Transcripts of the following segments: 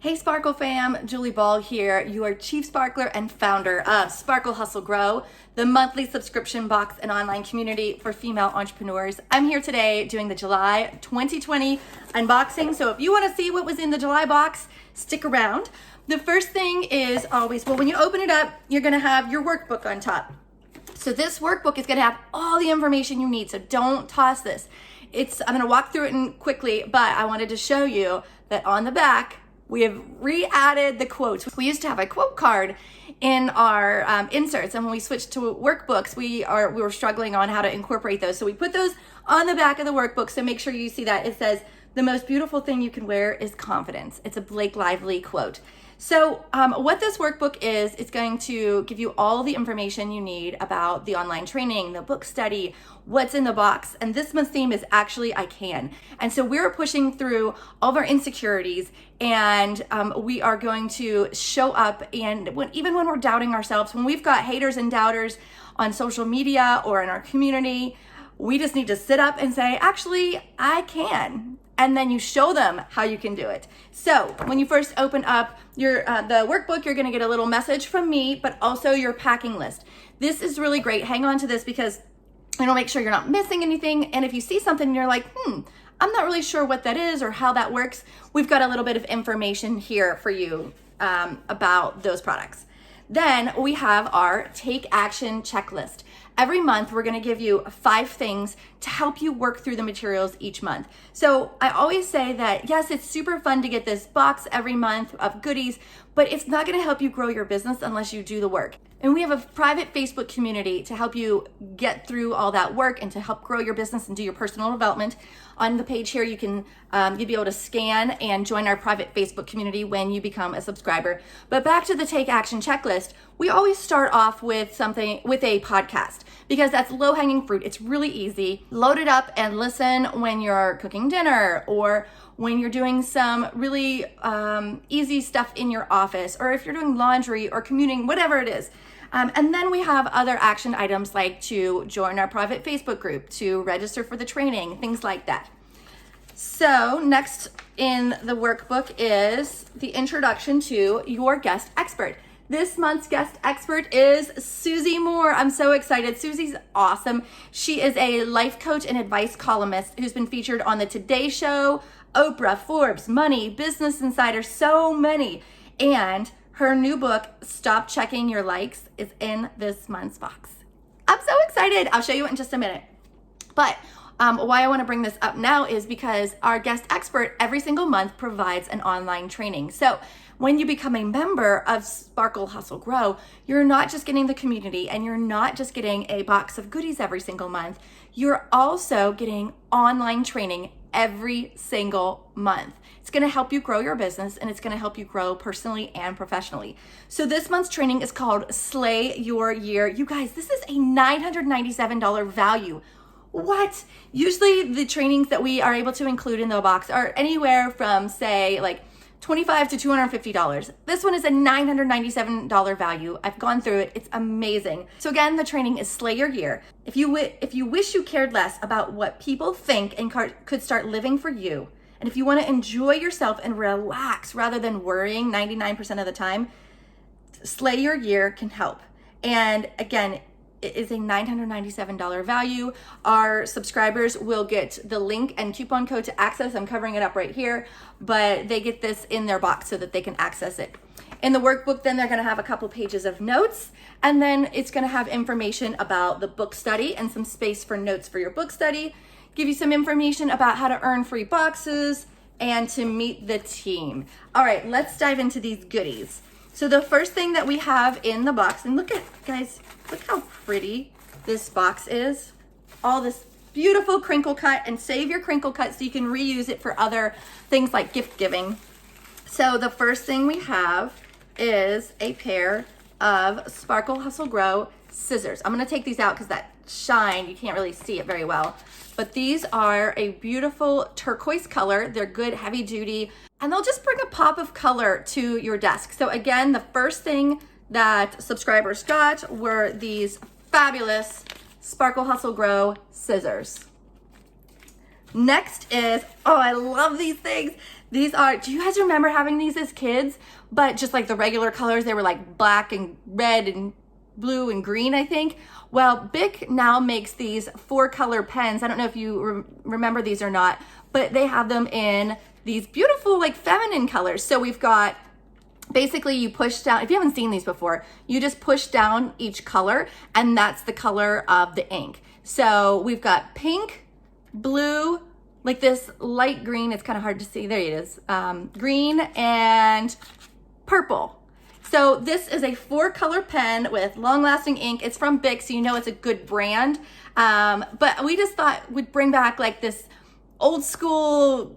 Hey Sparkle fam, Julie Ball here, your chief sparkler and founder of Sparkle Hustle Grow, the monthly subscription box and online community for female entrepreneurs. I'm here today doing the July 2020 unboxing. So if you want to see what was in the July box, stick around. The first thing is always, well, when you open it up, you're going to have your workbook on top. So this workbook is going to have all the information you need. So don't toss this. I'm going to walk through it quickly, but I wanted to show you that on the back, we have re-added the quotes. We used to have a quote card in our inserts, and when we switched to workbooks, we were struggling on how to incorporate those. So we put those on the back of the workbook, so make sure you see that. It says, "The most beautiful thing you can wear is confidence." It's a Blake Lively quote. So what this workbook is, it's going to give you all the information you need about the online training, the book study, what's in the box. And this month's theme is actually I can. And so we're pushing through all of our insecurities, and we are going to show up. And even when we're doubting ourselves, when we've got haters and doubters on social media or in our community, we just need to sit up and say, actually, I can. And then you show them how you can do it. So when you first open up the workbook, you're gonna get a little message from me, but also your packing list. This is really great. Hang on to this because it'll make sure you're not missing anything. And if you see something and you're like, I'm not really sure what that is or how that works, we've got a little bit of information here for you about those products. Then we have our Take Action checklist. Every month, we're gonna give you 5 things to help you work through the materials each month. So I always say that, yes, it's super fun to get this box every month of goodies, but it's not gonna help you grow your business unless you do the work. And we have a private Facebook community to help you get through all that work and to help grow your business and do your personal development. On the page here, you'll be able to scan and join our private Facebook community when you become a subscriber. But back to the Take Action checklist, we always start off with a podcast because that's low-hanging fruit. It's really easy. Load it up and listen when you're cooking dinner or when you're doing some really easy stuff in your office, or if you're doing laundry or commuting, whatever it is. And then we have other action items like to join our private Facebook group, to register for the training, things like that. So next in the workbook is the introduction to your guest expert. This month's guest expert is Susie Moore. I'm so excited. Susie's awesome. She is a life coach and advice columnist who's been featured on the Today Show, Oprah, Forbes, Money, Business Insider, so many. And her new book, Stop Checking Your Likes, is in this month's box. I'm so excited. I'll show you it in just a minute. But why I want to bring this up now is because our guest expert every single month provides an online training. So when you become a member of Sparkle Hustle Grow, you're not just getting the community and you're not just getting a box of goodies every single month. You're also getting online training every single month. It's going to help you grow your business, and it's going to help you grow personally and professionally. So this month's training is called Slay Your Year. You guys, this is a $997 value. What? Usually the trainings that we are able to include in the box are anywhere from, say, like $25 to $250. This one is a $997 value. I've gone through it. It's amazing. So again, the training is Slay Your Year. If you wish you cared less about what people think and could start living for you, and if you want to enjoy yourself and relax rather than worrying 99% of the time, Slay Your Year can help. And again, it is a $997 value. Our subscribers will get the link and coupon code to access. I'm covering it up right here, but they get this in their box so that they can access it. In the workbook, then they're gonna have a couple pages of notes, and then it's gonna have information about the book study and some space for notes for your book study, give you some information about how to earn free boxes and to meet the team. All right, let's dive into these goodies. So the first thing that we have in the box, and look how pretty this box is. All this beautiful crinkle cut, and save your crinkle cut so you can reuse it for other things like gift giving. So the first thing we have is a pair of Sparkle Hustle Grow scissors. I'm gonna take these out because that shine, you can't really see it very well. But these are a beautiful turquoise color. They're good, heavy duty, and they'll just bring a pop of color to your desk. So again, the first thing that subscribers got were these fabulous Sparkle Hustle Grow scissors. Next is, oh, I love these things. These are, do you guys remember having these as kids? But just like the regular colors, they were like black and red and blue and green, I think. Well, Bic now makes these 4-color pens. I don't know if you remember these or not, but they have them in these beautiful like feminine colors. So we've got, basically you push down, if you haven't seen these before, you just push down each color and that's the color of the ink. So we've got pink, blue, like this light green, it's kind of hard to see, there it is, green and purple. So this is a 4-color pen with long-lasting ink. It's from Bic, so you know it's a good brand. But we just thought we'd bring back like this old school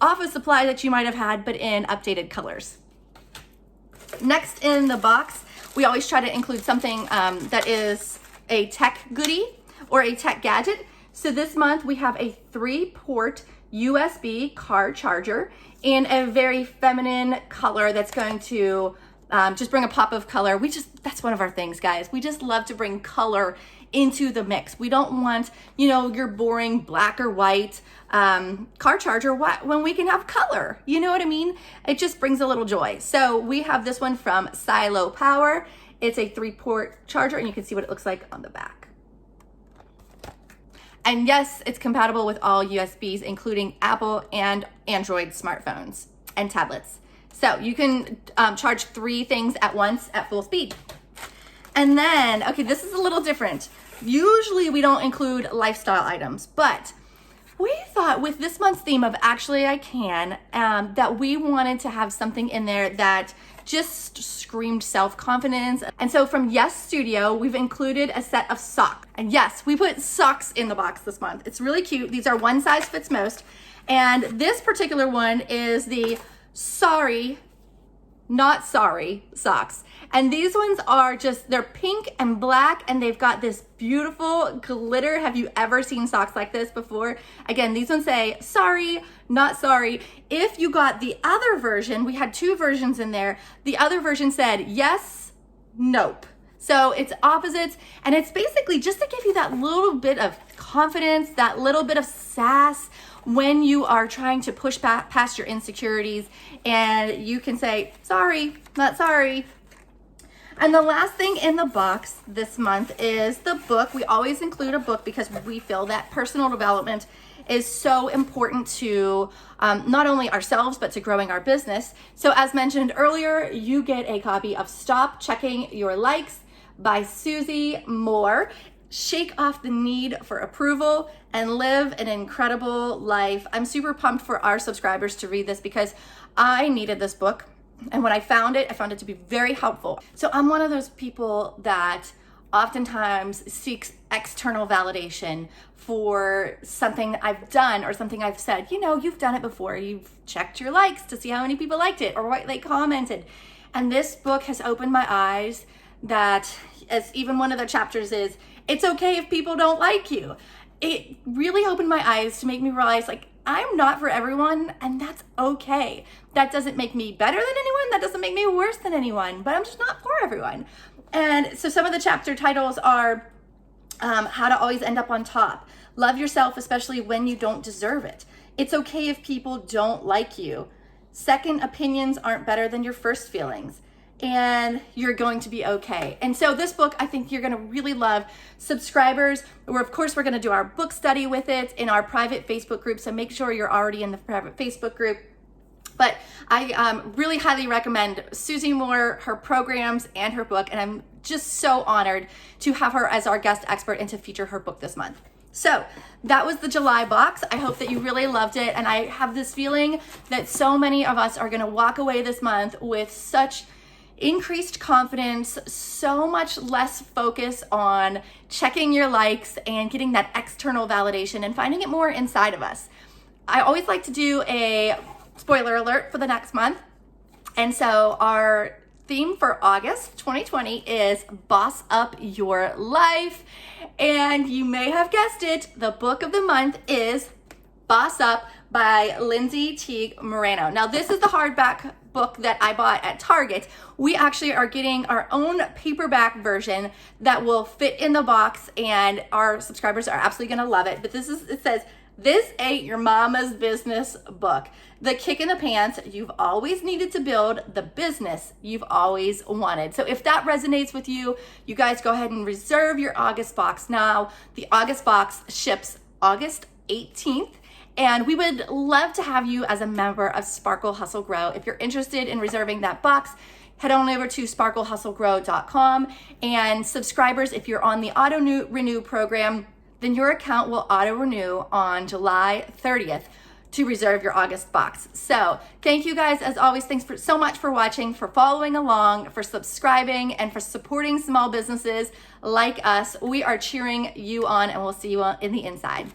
office supply that you might have had, but in updated colors. Next in the box, we always try to include something that is a tech goodie or a tech gadget. So this month we have a 3-port USB car charger in a very feminine color that's going to just bring a pop of color. That's one of our things, guys. We just love to bring color into the mix. We don't want, your boring black or white car charger when we can have color. You know what I mean? It just brings a little joy. So we have this one from Silo Power. It's a 3-port charger and you can see what it looks like on the back. And yes, it's compatible with all USBs, including Apple and Android smartphones and tablets. So you can charge 3 things at once at full speed. And then, okay, this is a little different. Usually we don't include lifestyle items, but we thought with this month's theme of Actually I Can, that we wanted to have something in there that just screamed self-confidence. And so from Yes Studio, we've included a set of socks. And yes, we put socks in the box this month. It's really cute. These are one size fits most. And this particular one is the Sorry, Not Sorry socks. And these ones are they're pink and black and they've got this beautiful glitter. Have you ever seen socks like this before? Again, these ones say sorry, not sorry. If you got the other version, we had 2 versions in there. The other version said yes, nope. So it's opposites, and it's basically just to give you that little bit of confidence, that little bit of sass when you are trying to push past your insecurities, and you can say, sorry, not sorry. And the last thing in the box this month is the book. We always include a book because we feel that personal development is so important to not only ourselves, but to growing our business. So as mentioned earlier, you get a copy of Stop Checking Your Likes by Susie Moore. Shake off the need for approval and live an incredible life. I'm super pumped for our subscribers to read this because I needed this book. And when I found it to be very helpful. So I'm one of those people that oftentimes seeks external validation for something I've done or something I've said. You've done it before. You've checked your likes to see how many people liked it or what they commented. And this book has opened my eyes that, as even one of the chapters is, it's okay if people don't like you. It really opened my eyes to make me realize, I'm not for everyone, and that's okay. That doesn't make me better than anyone. That doesn't make me worse than anyone, but I'm just not for everyone. And so some of the chapter titles are how to always end up on top. Love yourself, especially when you don't deserve it. It's okay if people don't like you. Second opinions aren't better than your first feelings. And you're going to be okay. And so this book, I think you're gonna really love. Subscribers, we're gonna do our book study with it in our private Facebook group, so make sure you're already in the private Facebook group. But I really highly recommend Susie Moore, her programs, and her book, and I'm just so honored to have her as our guest expert and to feature her book this month. So that was the July box. I hope that you really loved it, and I have this feeling that so many of us are gonna walk away this month with such increased confidence, so much less focus on checking your likes and getting that external validation and finding it more inside of us. I always like to do a spoiler alert for the next month. And so our theme for August 2020 is Boss Up Your Life. And you may have guessed it, the book of the month is Boss Up by Lindsay Teague Moreno. Now this is the hardback book that I bought at Target. We actually are getting our own paperback version that will fit in the box, and our subscribers are absolutely gonna love it. But it says, This ain't your mama's business book. The kick in the pants you've always needed to build the business you've always wanted. So if that resonates with you, you guys go ahead and reserve your August box now. The August box ships August 18th. And we would love to have you as a member of Sparkle Hustle Grow. If you're interested in reserving that box, head on over to sparklehustlegrow.com. And subscribers, if you're on the auto renew program, then your account will auto renew on July 30th to reserve your August box. So thank you guys, as always. Thanks so much for watching, for following along, for subscribing, and for supporting small businesses like us. We are cheering you on, and we'll see you in the inside.